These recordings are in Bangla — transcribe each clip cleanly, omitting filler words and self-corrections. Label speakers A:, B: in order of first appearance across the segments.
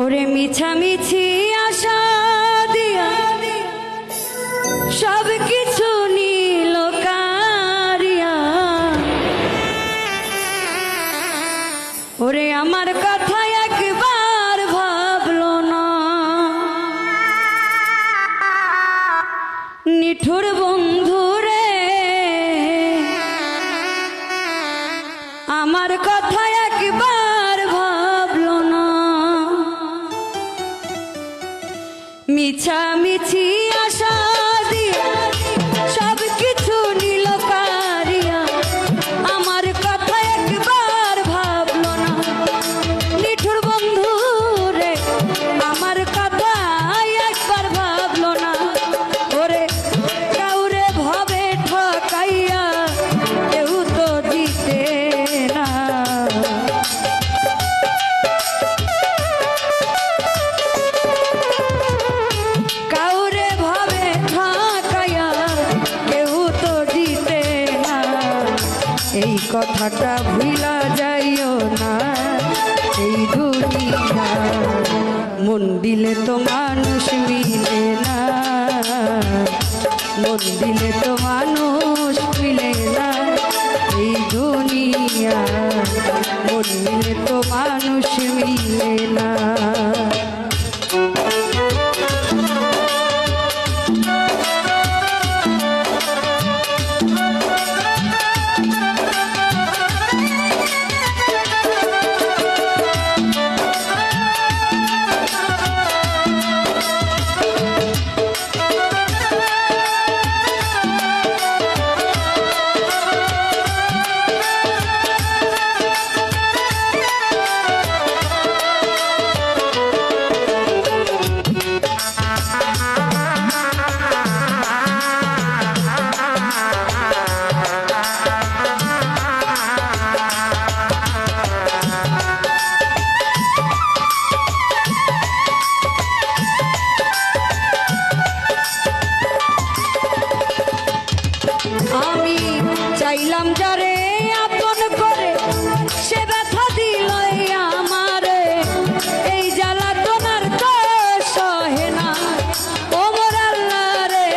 A: ওরে মিছামিছি আশা দিয়া সব কিছু নিল কারিয়া, ওরে আমার কথা একবার ভাবলো না, নিঠুর বন্ধু রে আমার কথা একবার ভাবলো না। মিছামিছি আশা দিয়া সব কিছু নিল কারিয়া, আমার কথা একবার ভাবলো না, নিঠুর বন্ধু রে আমার কথা একবার ভাবলো না। ওরে কাউরে ভাবে ঠকাইয়া কেউ তো দিতে না, কাউরে ভাবে ঠকাইয়া কেউ তো দিতে না। এই কথাটা ভুলা যাইও না, এই দুনিয়া মন দিলে তো মানুষ মিলে না, মন দিলে তো মানুষ মিলে না। এই দুনিয়া মন দিলে তো মানুষ মিলে না। আমি চাইলাম যারে আপন করে সে ব্যথা দিল আমারে, এই জ্বালাতনার তো সহে না ও মোর আল্লাহ রে,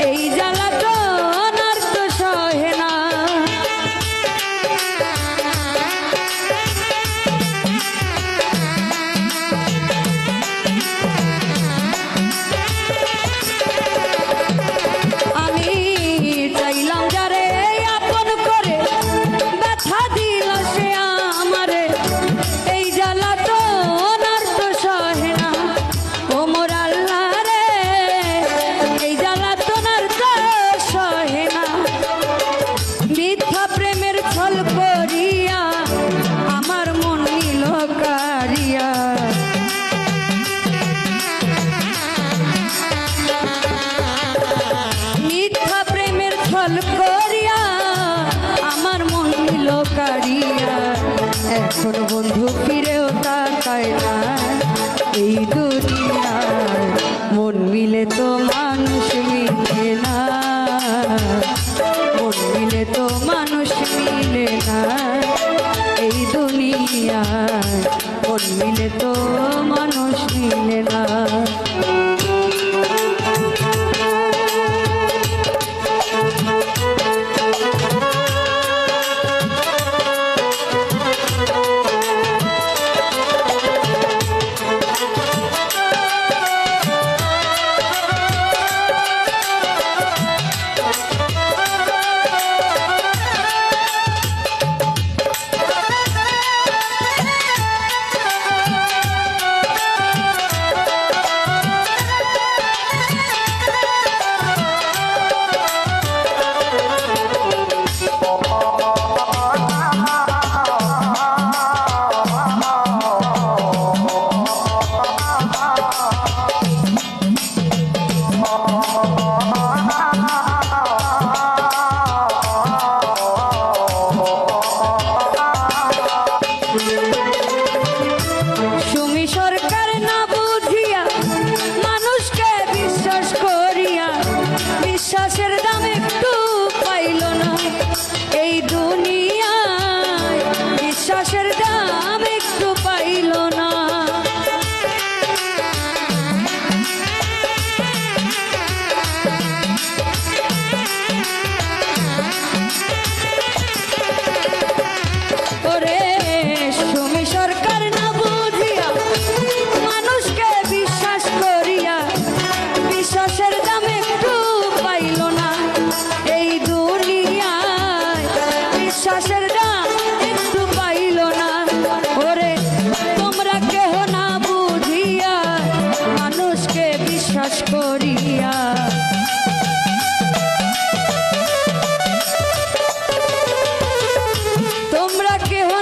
A: এই জ্বালাতনার তো সহে না। আমি চাইলাম যারে আপন করে ব্যথা দিল সে আমারে, এই জ্বালাতনার তো সহে না ও মোর আল্লাহ রে, এই জ্বালাতনার তো সহে না। মিথ্যা প্রেমের ছল করিয়া আমার মন নিল কারিয়া, মিথ্যা প্রেমের ছল করিয়া আমার মন নিল কারিয়া। এখন বন্ধু ফিরেও তাকায় না, এই দুনিয়ায় মন মিলে তো মানুষ মিলে না, মন মিলে তো মানুষ মিলে না। এই দুনিয়ায় মন মিলে তো মানুষ মিলে না।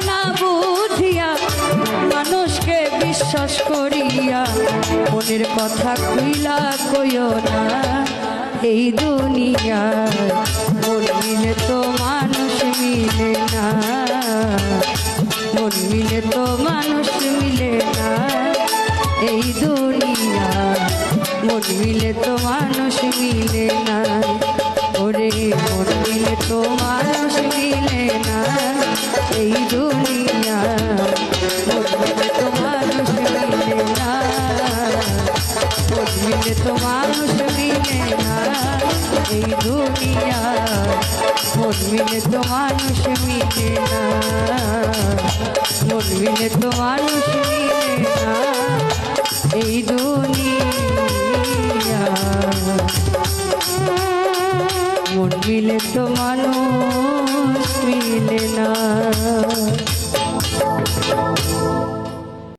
A: না বুঝিয়া মানুষকে বিশ্বাস করিয়া মনের কথা খুইলা কইও না। এই দুনিয়ায় মন মিলে তো মানুষ মিলে না, মন মিলে তো মানুষ মিলে না। এই দুনিয়ায় মন মিলে তো মানুষ মিলে না। ওরে মন মিলে তো মানুষ মিলে না। এই দুনিয়ায় মন মিলে তো মানুষ মিলে না, মন মিলে তো মানুষ মিলে না। এই দুনিয়ায় মন মিলে তো মানুষ মিলে না, মন মিলে তো মানুষ মিলে না। এই দুনিয়া মন মিলে তো মানুষ